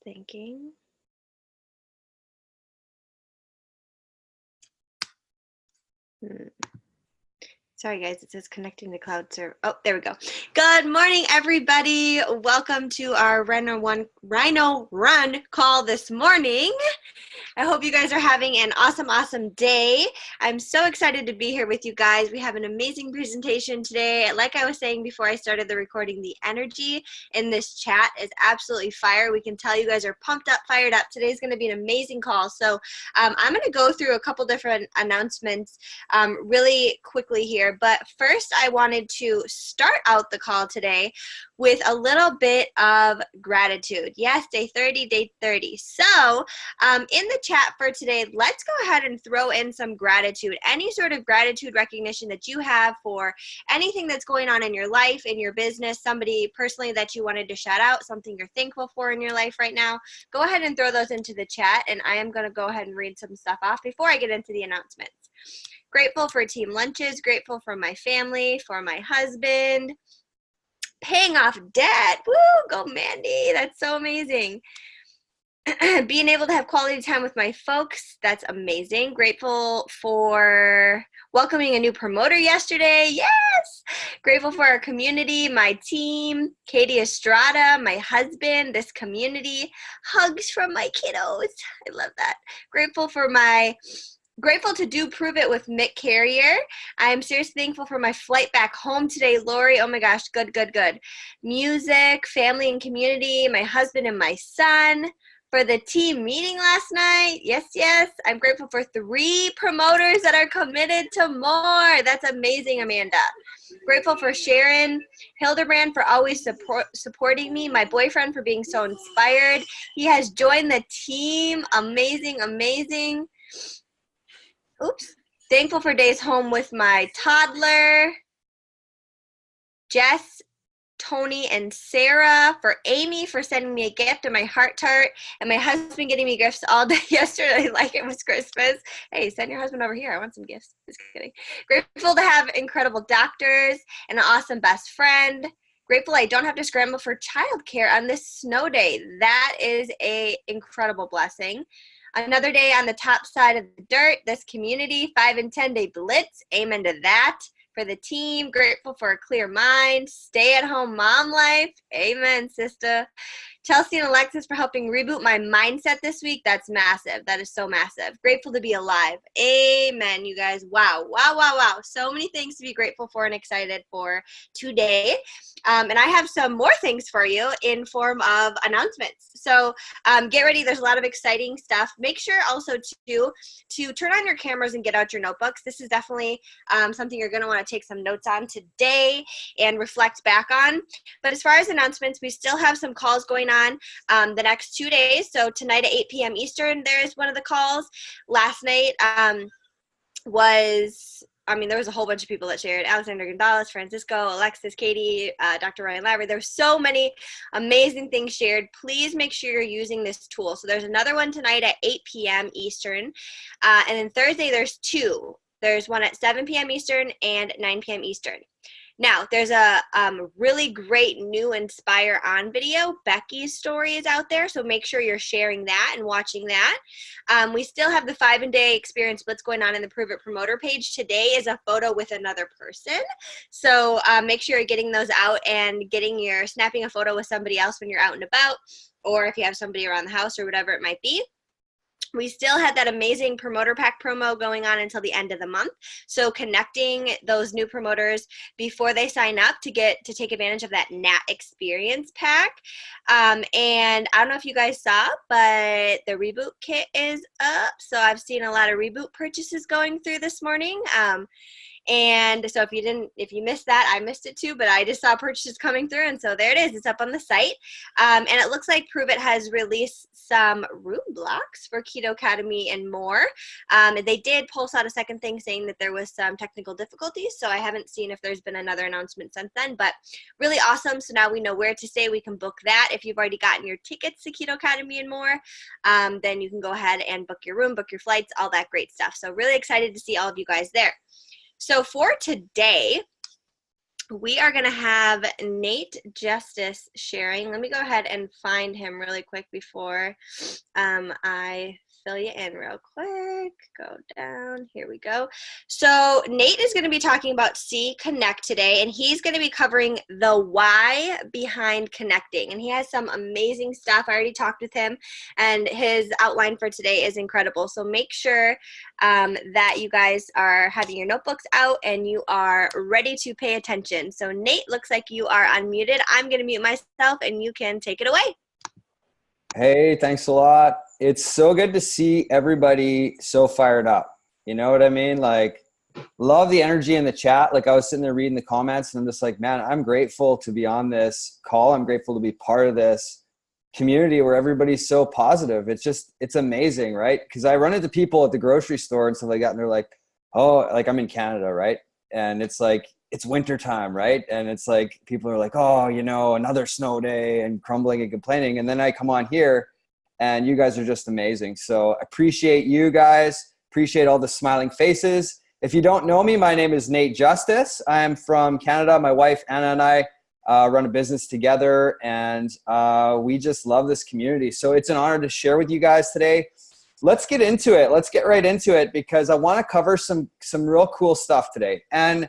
thinking. Sorry guys, it says connecting to cloud server. Oh, there we go. Good morning, everybody. Welcome to our Rhino Run call this morning. I hope you guys are having an awesome day. I'm so excited to be here with you guys. We have an amazing presentation today. Like I was saying before I started the recording, the energy in this chat is absolutely fire. We can tell you guys are pumped up, fired up. Today's going to be an amazing call. So I'm going to go through a couple different announcements really quickly here. But first, I wanted to start out the call today with a little bit of gratitude. Yes, day 30. So in the chat for today, let's go ahead and throw in some gratitude. Any sort of gratitude recognition that you have for anything that's going on in your life, in your business, somebody personally that you wanted to shout out, something you're thankful for in your life right now, go ahead and throw those into the chat, and I am going to go ahead and read some stuff off before I get into the announcements. Grateful for team lunches, grateful for my family, for my husband, paying off debt. Woo, go Mandy, that's so amazing. Being able to have quality time with my folks, that's amazing. Grateful for welcoming a new promoter yesterday. Yes! Grateful for our community, my team, Katie Estrada, my husband, this community. Hugs from my kiddos. I love that. Grateful to do Pruvit with Mick Carrier. I am seriously thankful for my flight back home today, Lori. Oh my gosh, good. Music, family and community, my husband and my son. For the team meeting last night, yes. I'm grateful for 3 promoters that are committed to more. That's amazing, Amanda. Grateful for Sharon Hildebrand for always supporting me, my boyfriend for being so inspired. He has joined the team. Amazing. Oops. Thankful for days home with my toddler, Jess, Tony, and Sarah, for Amy for sending me a gift and my heart tart, and my husband getting me gifts all day yesterday like it was Christmas. Hey, send your husband over here. I want some gifts. Just kidding. Grateful to have incredible doctors and an awesome best friend. Grateful I don't have to scramble for childcare on this snow day. That is a incredible blessing. Another day on the top side of the dirt, this community, 5 and 10 day blitz. Amen to that. For the team, grateful for a clear mind, stay at home mom life. Amen, sister. Chelsea and Alexis for helping reboot my mindset this week. That's massive. That is so massive. Grateful to be alive. Amen, you guys. Wow. So many things to be grateful for and excited for today. And I have some more things for you in form of announcements. So get ready. There's a lot of exciting stuff. Make sure also to turn on your cameras and get out your notebooks. This is definitely something you're going to want to take some notes on today and reflect back on. But as far as announcements, we still have some calls going on the next 2 days. So tonight at 8 p.m. Eastern, there's one of the calls. Last night there was a whole bunch of people that shared. Alexander Gonzalez, Francisco, Alexis, Katie, Dr. Ryan Lavery. There were so many amazing things shared. Please make sure you're using this tool. So there's another one tonight at 8 p.m. Eastern. And then Thursday, there's 2. There's one at 7 p.m. Eastern and 9 p.m. Eastern. Now, there's a really great new Inspire On video. Becky's story is out there, so make sure you're sharing that and watching that. We still have the 5-and-day experience blitz going on in the Pruvit Promoter page. Today is a photo with another person, so make sure you're getting those out and snapping a photo with somebody else when you're out and about, or if you have somebody around the house or whatever it might be. We still had that amazing promoter pack promo going on until the end of the month. So connecting those new promoters before they sign up to take advantage of that NAT experience pack. And I don't know if you guys saw, but the reboot kit is up. So I've seen a lot of reboot purchases going through this morning. And so if you missed that, I missed it too, but I just saw purchases coming through, and so there it is. It's up on the site. And it looks like Pruvit has released some room blocks for Keto Academy and more. They did post out a second thing saying that there was some technical difficulties, so I haven't seen if there's been another announcement since then, but really awesome. So now we know where to stay. We can book that. If you've already gotten your tickets to Keto Academy and more, then you can go ahead and book your room, book your flights, all that great stuff. So really excited to see all of you guys there. So for today, we are going to have Nate Justice sharing. Let me go ahead and find him really quick before I fill you in real quick. Go down. Here we go. So Nate is going to be talking about C Connect today, and he's going to be covering the why behind connecting. And he has some amazing stuff. I already talked with him, and his outline for today is incredible. So make sure that you guys are having your notebooks out and you are ready to pay attention. So Nate, looks like you are unmuted. I'm going to mute myself and you can take it away. Hey, thanks a lot. It's so good to see everybody so fired up. You know what I mean? Like, love the energy in the chat. Like, I was sitting there reading the comments and I'm just like, man, I'm grateful to be on this call. I'm grateful to be part of this community where everybody's so positive. It's amazing, right? Because I run into people at the grocery store and stuff like that, and they're like, oh, like I'm in Canada, right? And it's like, it's winter time, right? And it's like, people are like, oh, you know, another snow day, and crumbling and complaining. And then I come on here and you guys are just amazing. So I appreciate you guys, appreciate all the smiling faces. If you don't know me, my name is Nate Justice. I'm from Canada. My wife, Anna, and I run a business together, and we just love this community. So it's an honor to share with you guys today. Let's get into it. Let's get right into it, because I want to cover some real cool stuff today. And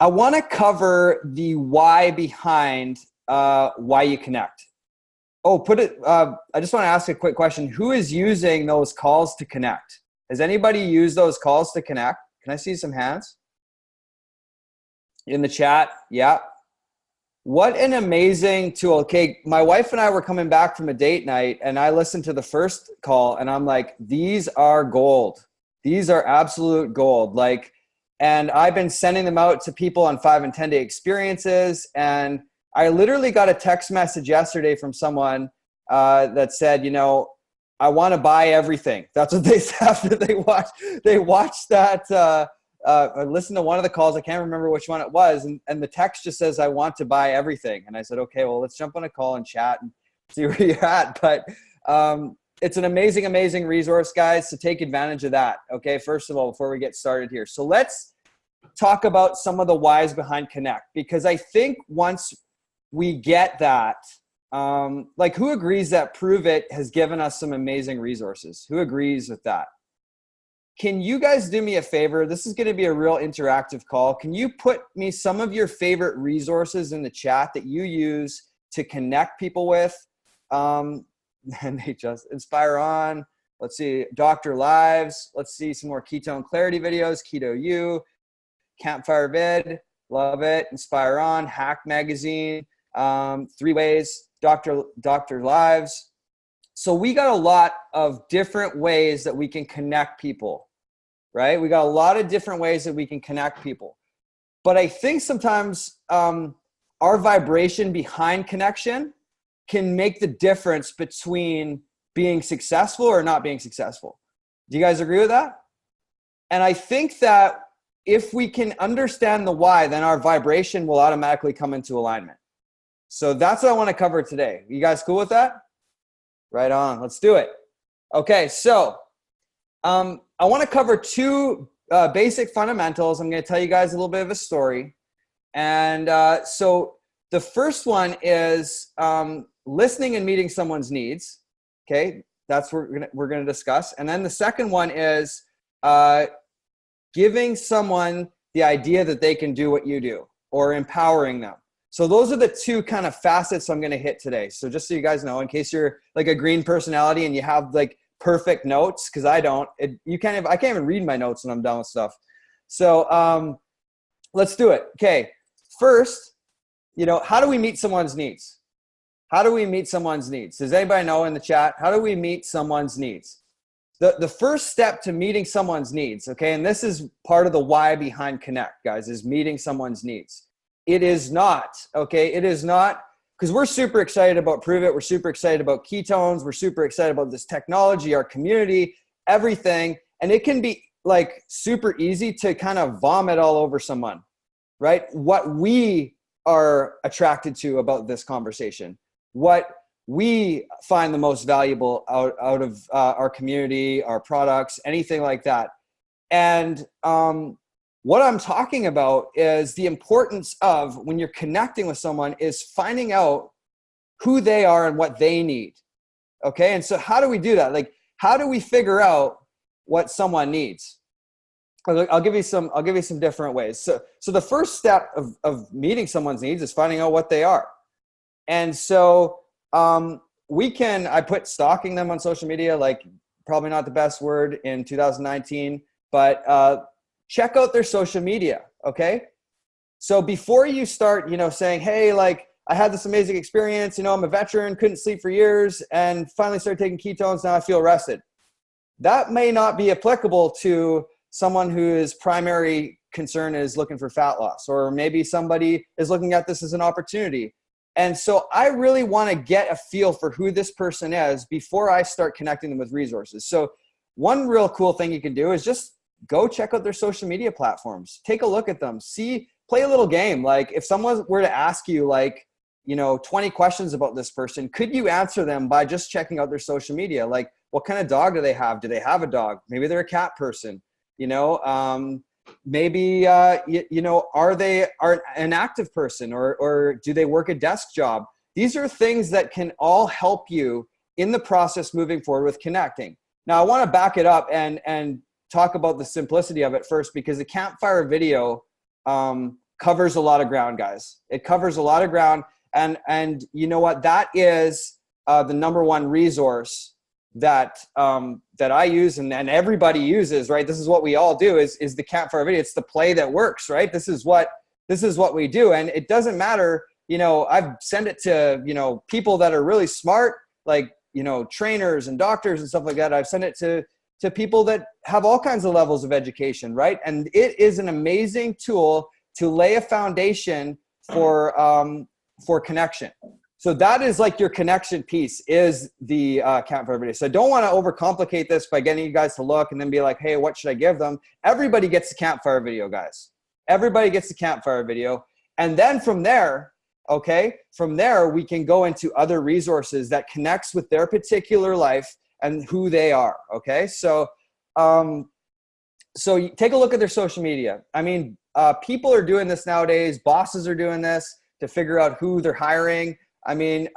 I want to cover the why behind why you connect. Oh, I just want to ask a quick question. Who is using those calls to connect? Has anybody used those calls to connect? Can I see some hands in the chat? Yeah. What an amazing tool. Okay, my wife and I were coming back from a date night, and I listened to the first call, and I'm like, these are gold. These are absolute gold. Like, and I've been sending them out to people on 5 and 10 day experiences. And I literally got a text message yesterday from someone that said, you know, I want to buy everything. That's what they said after they watched that. I listened to one of the calls. I can't remember which one it was. And the text just says, I want to buy everything. And I said, okay, well, let's jump on a call and chat and see where you're at. But it's an amazing, amazing resource, guys, to take advantage of that. Okay, first of all, before we get started here. So let's talk about some of the whys behind Connect, because I think once we get that, like, who agrees that Pruvit has given us some amazing resources? Who agrees with that? Can you guys do me a favor? This is going to be a real interactive call. Can you put me some of your favorite resources in the chat that you use to connect people with? And they just inspire on. Let's see, Dr. Lives. Let's see some more ketone clarity videos. Keto U, Campfire Vid, love it. Inspire on, Hack Magazine, 3 Ways, Dr. Lives. So we got a lot of different ways that we can connect people, right? We got a lot of different ways that we can connect people. But I think sometimes our vibration behind connection can make the difference between being successful or not being successful. Do you guys agree with that? And I think that if we can understand the why, then our vibration will automatically come into alignment. So that's what I want to cover today. You guys cool with that? Right on. Let's do it. Okay, so I want to cover 2 basic fundamentals. I'm going to tell you guys a little bit of a story. And so the first one is listening and meeting someone's needs. Okay, that's what we're going to discuss. And then the second one is giving someone the idea that they can do what you do, or empowering them. So those are the 2 kind of facets I'm going to hit today. So just so you guys know, in case you're like a green personality and you have like perfect notes, because I don't, I can't even read my notes when I'm done with stuff. So let's do it. Okay, first, you know, how do we meet someone's needs? How do we meet someone's needs? Does anybody know in the chat? How do we meet someone's needs? The first step to meeting someone's needs, okay, and this is part of the why behind Connect, guys, is meeting someone's needs. It is not, okay, it is not, because we're super excited about Pruvit. We're super excited about ketones. We're super excited about this technology, our community, everything. And it can be like super easy to kind of vomit all over someone, right? What we are attracted to about this conversation, what we find the most valuable out of our community, our products, anything like that. And what I'm talking about is the importance of, when you're connecting with someone, is finding out who they are and what they need. Okay. And so how do we do that? Like, how do we figure out what someone needs? I'll give you some different ways. So the first step of meeting someone's needs is finding out what they are. And so I put stalking them on social media, like probably not the best word in 2019, but check out their social media. Okay. So before you start, saying, hey, like, I had this amazing experience, I'm a veteran, couldn't sleep for years, and finally started taking ketones, now I feel rested. That may not be applicable to someone whose primary concern is looking for fat loss, or maybe somebody is looking at this as an opportunity. And so I really want to get a feel for who this person is before I start connecting them with resources. So one real cool thing you can do is just go check out their social media platforms. Take a look at them. Play a little game. Like, if someone were to ask you, like, 20 questions about this person, could you answer them by just checking out their social media? Like, what kind of dog do they have? Do they have a dog? Maybe they're a cat person. Maybe are they an active person, or do they work a desk job? These are things that can all help you in the process moving forward with connecting. Now, I want to back it up and talk about the simplicity of it first, because the campfire video covers a lot of ground, guys. It covers a lot of ground, and you know what? That is the number one resource that I use and everybody uses, right? This is what we all do is the campfire video. It's the play that works, right? This is what we do. And it doesn't matter, I've sent it to, people that are really smart, like, trainers and doctors and stuff like that. I've sent it to people that have all kinds of levels of education, right? And it is an amazing tool to lay a foundation for connection. So that is like your connection piece, is the campfire video. So I don't want to overcomplicate this by getting you guys to look and then be like, hey, what should I give them? Everybody gets the campfire video, guys. Everybody gets the campfire video. And then from there, we can go into other resources that connects with their particular life and who they are. Okay. So you take a look at their social media. I mean, people are doing this nowadays. Bosses are doing this to figure out who they're hiring. I mean,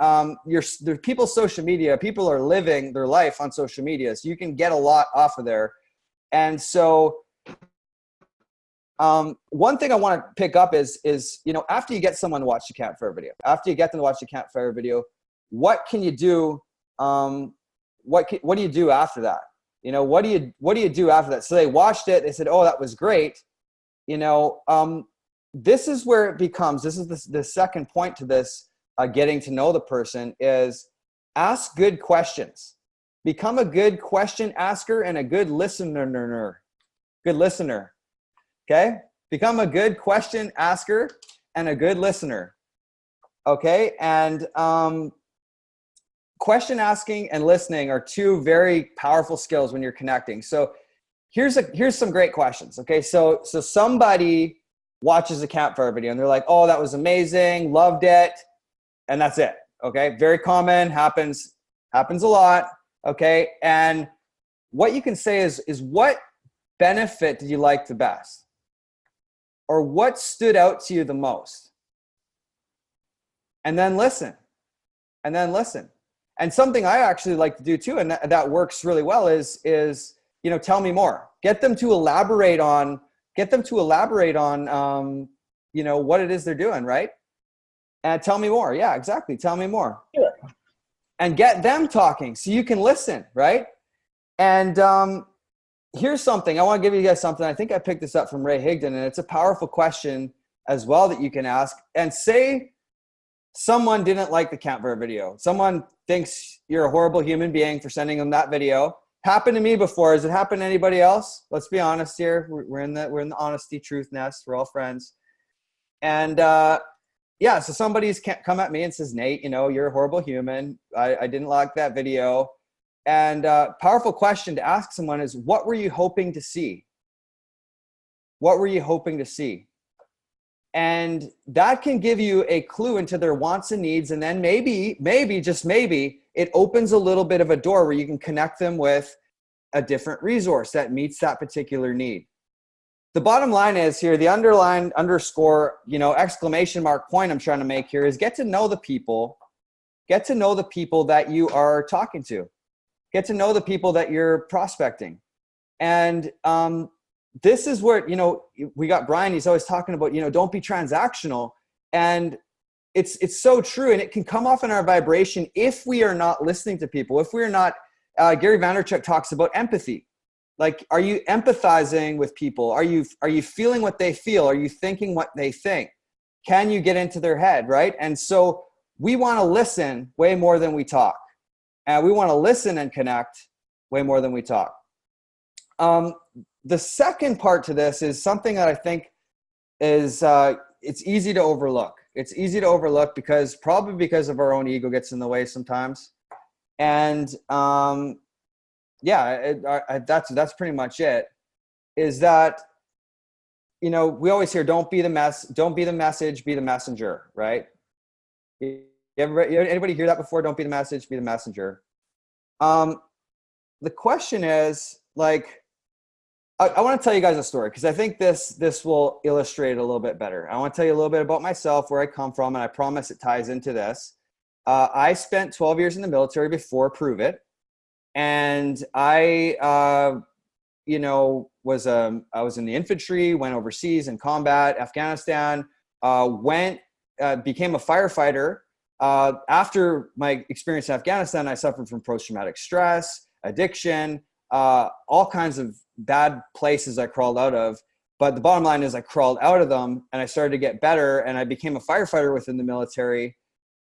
there's people's social media. People are living their life on social media, so you can get a lot off of there. And so, one thing I want to pick up is after you get someone to watch the campfire video, what can you do? What do you do after that? What do you do after that? So they watched it. They said, "Oh, that was great." This is where it becomes. This is the second point to this. Getting to know the person is ask good questions. Become a good question asker and a good listener. Okay? Become a good question asker and a good listener. Okay? And question asking and listening are two very powerful skills when you're connecting. So here's some great questions. Okay? So somebody watches a campfire video and they're like, "Oh, that was amazing, loved it." And that's it. Okay. Very common, happens a lot. Okay. And what you can say is what benefit did you like the best? Or what stood out to you the most? And then listen. And something I actually like to do too, and that works really well is tell me more. Get them to elaborate on what it is they're doing, right? And tell me more. Yeah, exactly. Tell me more. Sure. And get them talking so you can listen, right? And here's something. I want to give you guys something. I think I picked this up from Ray Higdon, and it's a powerful question as well that you can ask. And say someone didn't like the campfire video. Someone thinks you're a horrible human being for sending them that video. Happened to me before. Has it happened to anybody else? Let's be honest here. We're in the honesty truth nest. We're all friends. And so somebody's come at me and says, "Nate, you're a horrible human. I didn't like that video." And powerful question to ask someone is, what were you hoping to see? What were you hoping to see? And that can give you a clue into their wants and needs. And then maybe, just maybe, it opens a little bit of a door where you can connect them with a different resource that meets that particular need. the bottom line is here, the underline underscore, exclamation mark point I'm trying to make here is get to know the people that you are talking to, get to know the people that you're prospecting. And this is where, we got Brian, he's always talking about, don't be transactional. And it's so true. And it can come off in our vibration if we are not listening to people, if we're not, Gary Vaynerchuk talks about empathy. Like, are you empathizing with people? Are you feeling what they feel? Are you thinking what they think? Can you get into their head, right? And so we want to listen way more than we talk. And we want to listen and connect way more than we talk. The second part to this is something that I think is, it's easy to overlook. It's easy to overlook probably because of our own ego gets in the way sometimes. And that's pretty much it, is that, we always hear, don't be the message, be the messenger, right? Anybody hear that before? Don't be the message, be the messenger. The question is, like, I want to tell you guys a story, because I think this will illustrate it a little bit better. I want to tell you a little bit about myself, where I come from, and I promise it ties into this. I spent 12 years in the military before Pruvit, and I was in the infantry, went overseas in combat, Afghanistan, became a firefighter. After my experience in Afghanistan, I suffered from post-traumatic stress, addiction, all kinds of bad places I crawled out of. But the bottom line is I crawled out of them, and I started to get better, and I became a firefighter within the military.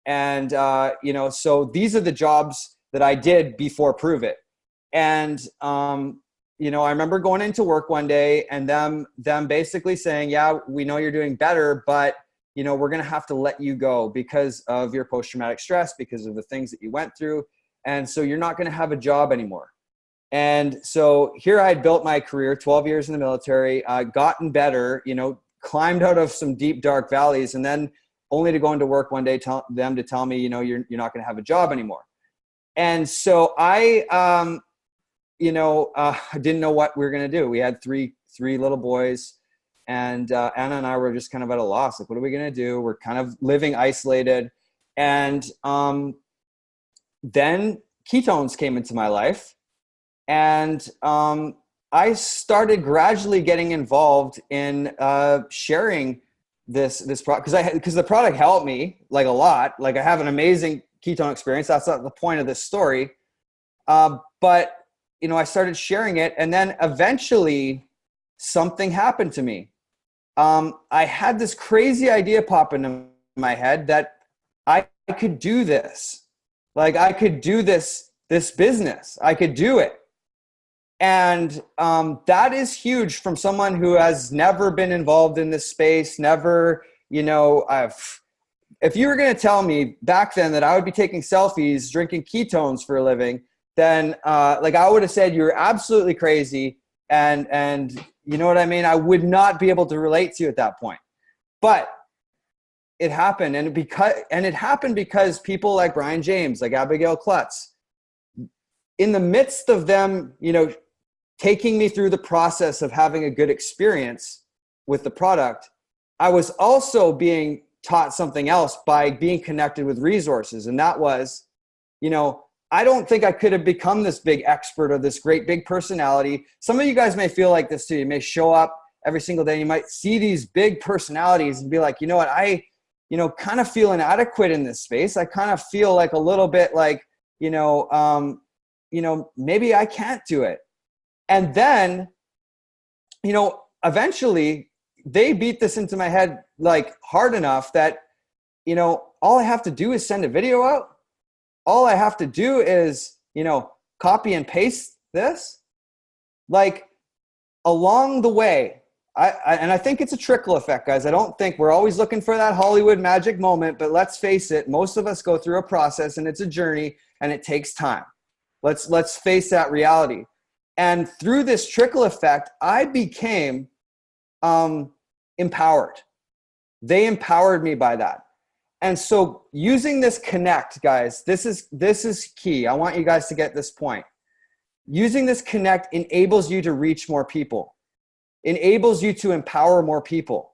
And, so these are the jobs that I did before Pruvit. And, I remember going into work one day and them basically saying, yeah, we know you're doing better, but, we're going to have to let you go because of your post-traumatic stress, because of the things that you went through. And so you're not going to have a job anymore. And so here I had built my career, 12 years in the military, gotten better, climbed out of some deep, dark valleys, and then only to go into work one day, tell me, you're not going to have a job anymore. And so I, didn't know what we were going to do. We had three little boys, and Anna and I were just kind of at a loss. Like, what are we going to do? We're kind of living isolated. And then ketones came into my life. And I started gradually getting involved in sharing this product, because the product helped me like a lot. Like, I have an amazing ketone experience. That's not the point of this story. But I started sharing it, and then eventually something happened to me. I had this crazy idea pop into my head that I could do this. Like, I could do this business. I could do it. And that is huge from someone who has never been involved in this space, never, if you were going to tell me back then that I would be taking selfies, drinking ketones for a living, then I would have said you're absolutely crazy. And you know what I mean? I would not be able to relate to you at that point. But it happened. And it happened because people like Brian James, like Abigail Klutz, in the midst of them, taking me through the process of having a good experience with the product, I was also being taught something else by being connected with resources. And that was, I don't think I could have become this big expert or this great big personality. Some of you guys may feel like this too. You may show up every single day and you might see these big personalities and be like, you know what, I, kind of feel inadequate in this space. I kind of feel like a little bit like, maybe I can't do it. And then, eventually they beat this into my head like hard enough that, all I have to do is send a video out. All I have to do is, copy and paste this. Like, along the way, I think it's a trickle effect, guys. I don't think we're always looking for that Hollywood magic moment, but let's face it, most of us go through a process and it's a journey and it takes time. Let's face that reality. And through this trickle effect, I became empowered. They empowered me by that. And so using this connect, guys, this is key. I want you guys to get this point. Using this connect enables you to reach more people. enables you to empower more people.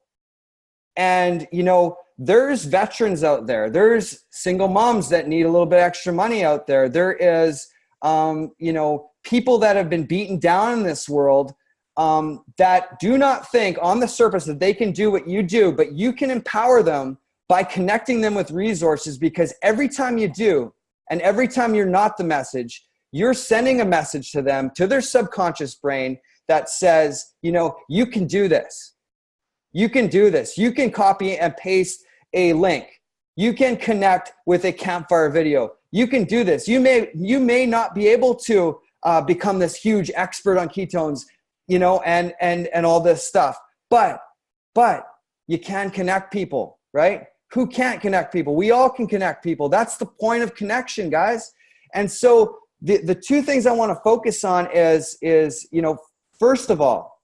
And, you know, there's veterans out there. There's single moms that need a little bit extra money out there. There is, you know, people that have been beaten down in this world that do not think on the surface that they can do what you do, but you can empower them by connecting them with resources, because every time you do, and every time you're not the message, you're sending a message to them, to their subconscious brain that says, you know, you can do this. You can do this. You can copy and paste a link. You can connect with a campfire video. You can do this. You may not be able to become this huge expert on ketones, you know, and all this stuff, but you can connect people, right? Who can't connect people? We all can connect people. That's the point of connection, guys. And so the two things I want to focus on is, you know, first of all,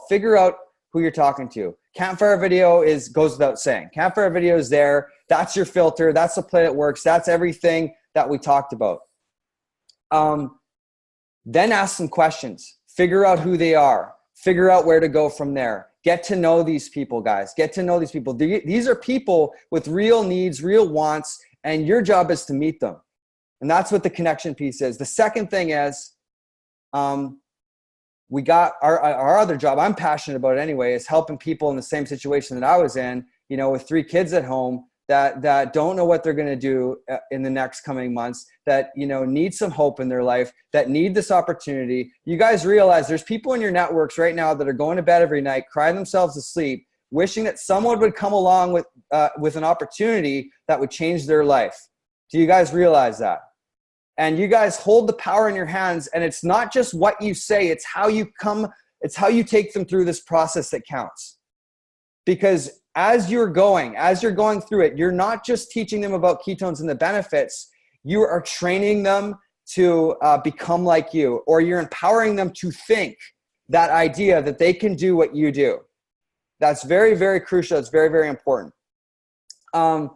figure out who you're talking to. Campfire video goes without saying. Campfire video is there. That's your filter. That's the play that works. That's everything that we talked about. Then ask some questions. Figure out who they are. Figure out where to go from there. Get to know these people, guys. Get to know these people. These are people with real needs, real wants, and your job is to meet them. And that's what the connection piece is. The second thing is, we got our other job, I'm passionate about it anyway, is helping people in the same situation that I was in, you know, with 3 kids at home that don't know what they're going to do in the next coming months, that, you know, need some hope in their life, that need this opportunity. You guys realize there's people in your networks right now that are going to bed every night, crying themselves to sleep, wishing that someone would come along with an opportunity that would change their life. Do you guys realize that? And you guys hold the power in your hands, and it's not just what you say, it's how you take them through this process that counts. Because as you're going through it, you're not just teaching them about ketones and the benefits, you are training them to become like you, or you're empowering them to think that idea that they can do what you do. That's very, very crucial. It's very, very important. I'm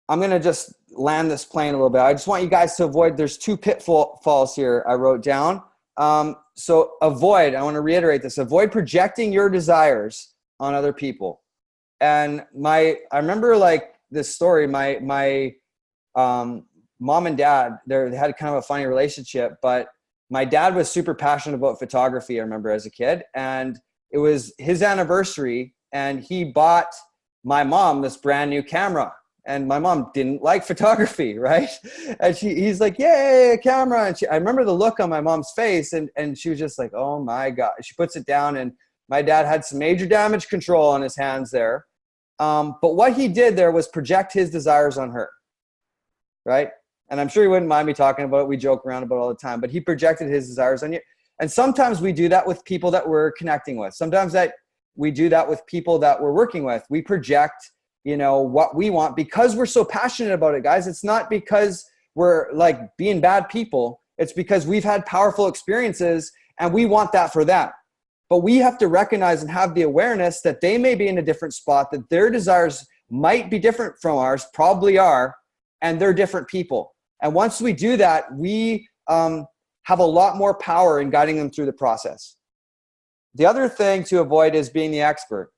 going to just land this plane a little bit. I just want you guys to avoid, there's 2 pitfalls here I wrote down. So I want to reiterate this, avoid projecting your desires on other people. And I remember like this story, my mom and dad, they had kind of a funny relationship, but my dad was super passionate about photography, I remember as a kid, and it was his anniversary and he bought my mom this brand new camera. And my mom didn't like photography, right? And he's like, yay, a camera. And I remember the look on my mom's face, and she was just like, oh my God. She puts it down, and my dad had some major damage control on his hands there. But what he did there was project his desires on her, right? And I'm sure he wouldn't mind me talking about it. We joke around about it all the time, but he projected his desires on you. And sometimes we do that with people that we're connecting with. Sometimes that we do that with people that we're working with. We project, you know, what we want because we're so passionate about it, guys. It's not because we're like being bad people. It's because we've had powerful experiences and we want that for them. But we have to recognize and have the awareness that they may be in a different spot, that their desires might be different from ours, probably are, and they're different people. And once we do that, we have a lot more power in guiding them through the process. The other thing to avoid is being the expert.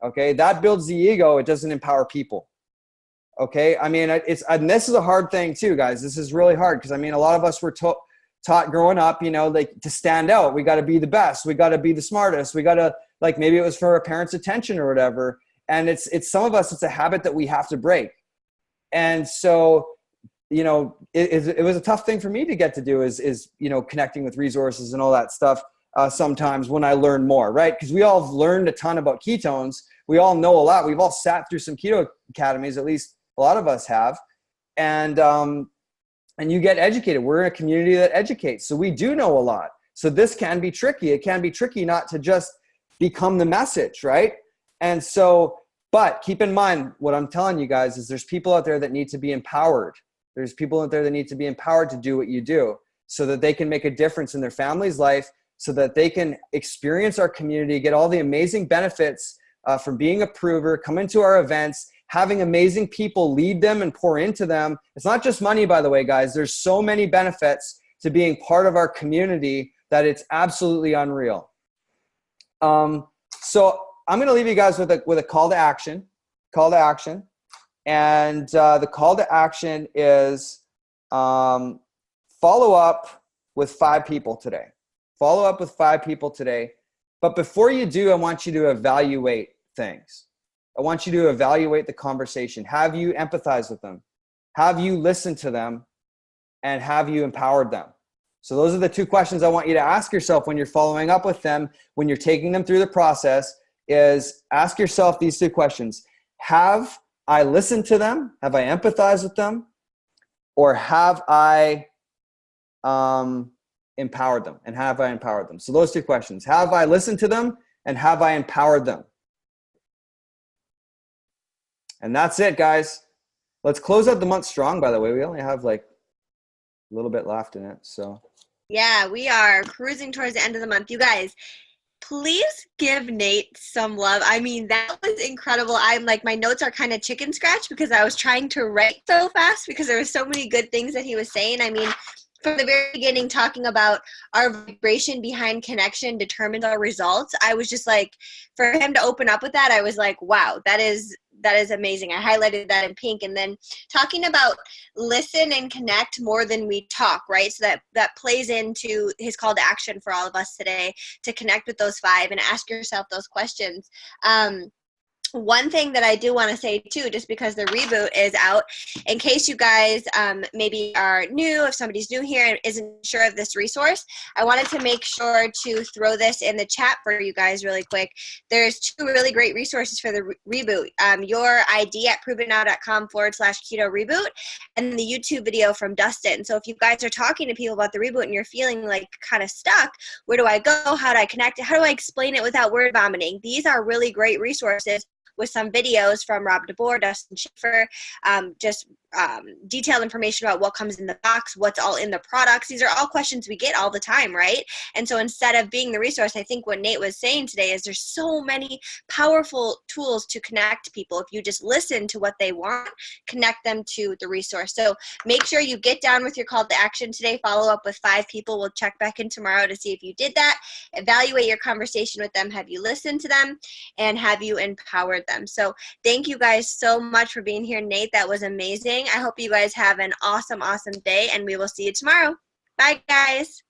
Okay, that builds the ego. It doesn't empower people. Okay, I mean, and this is a hard thing too, guys. This is really hard because I mean, a lot of us were taught growing up, you know, like to stand out. We got to be the best. We got to be the smartest. We got to, like, maybe it was for our parents' attention or whatever. And it's some of us, it's a habit that we have to break. And so, you know, it was a tough thing for me to get to do is, you know, connecting with resources and all that stuff. Sometimes when I learn more, right? Because we all have learned a ton about ketones. We all know a lot. We've all sat through some keto academies, at least a lot of us have. And you get educated. We're in a community that educates. So we do know a lot. So this can be tricky. It can be tricky not to just become the message, right? And so, but keep in mind, what I'm telling you guys is there's people out there that need to be empowered. There's people out there that need to be empowered to do what you do so that they can make a difference in their family's life, so that they can experience our community, get all the amazing benefits from being a prover, come into our events, having amazing people lead them and pour into them. It's not just money, by the way, guys. There's so many benefits to being part of our community that it's absolutely unreal. So I'm going to leave you guys with a call to action. And the call to action is follow up with 5 people today. But before you do, I want you to evaluate things. I want you to evaluate the conversation. Have you empathized with them? Have you listened to them? And have you empowered them? So those are the 2 questions I want you to ask yourself when you're following up with them, when you're taking them through the process, is ask yourself these 2 questions. Have I listened to them? Have I empathized with them? Or have I empowered them? And have I empowered them? So those 2 questions. Have I listened to them? And have I empowered them? And that's it, guys. Let's close out the month strong, by the way. We only have like a little bit left in it. So yeah, we are cruising towards the end of the month. You guys, please give Nate some love. I mean, that was incredible. I'm like, my notes are kind of chicken scratch because I was trying to write so fast because there were so many good things that he was saying. I mean, from the very beginning, talking about our vibration behind connection determines our results. I was just like, for him to open up with that, I was like, wow, that is amazing. I highlighted that in pink. And then talking about listen and connect more than we talk, right? So that plays into his call to action for all of us today, to connect with those 5 and ask yourself those questions. One thing that I do want to say too, just because the reboot is out, in case you guys maybe are new, if somebody's new here and isn't sure of this resource, I wanted to make sure to throw this in the chat for you guys really quick. There's 2 really great resources for the reboot. Your ID at pruvitnow.com/keto reboot, and the YouTube video from Dustin. So if you guys are talking to people about the reboot and you're feeling like kind of stuck, where do I go? How do I connect it? How do I explain it without word vomiting? These are really great resources with some videos from Rob DeBoer, Dustin Schiffer, just detailed information about what comes in the box, what's all in the products. These are all questions we get all the time, right? And so instead of being the resource, I think what Nate was saying today is there's so many powerful tools to connect people. If you just listen to what they want, connect them to the resource. So make sure you get down with your call to action today. Follow up with 5 people. We'll check back in tomorrow to see if you did that. Evaluate your conversation with them. Have you listened to them? And have you empowered them? So thank you guys so much for being here, Nate. That was amazing. I hope you guys have an awesome, awesome day, and we will see you tomorrow. Bye, guys.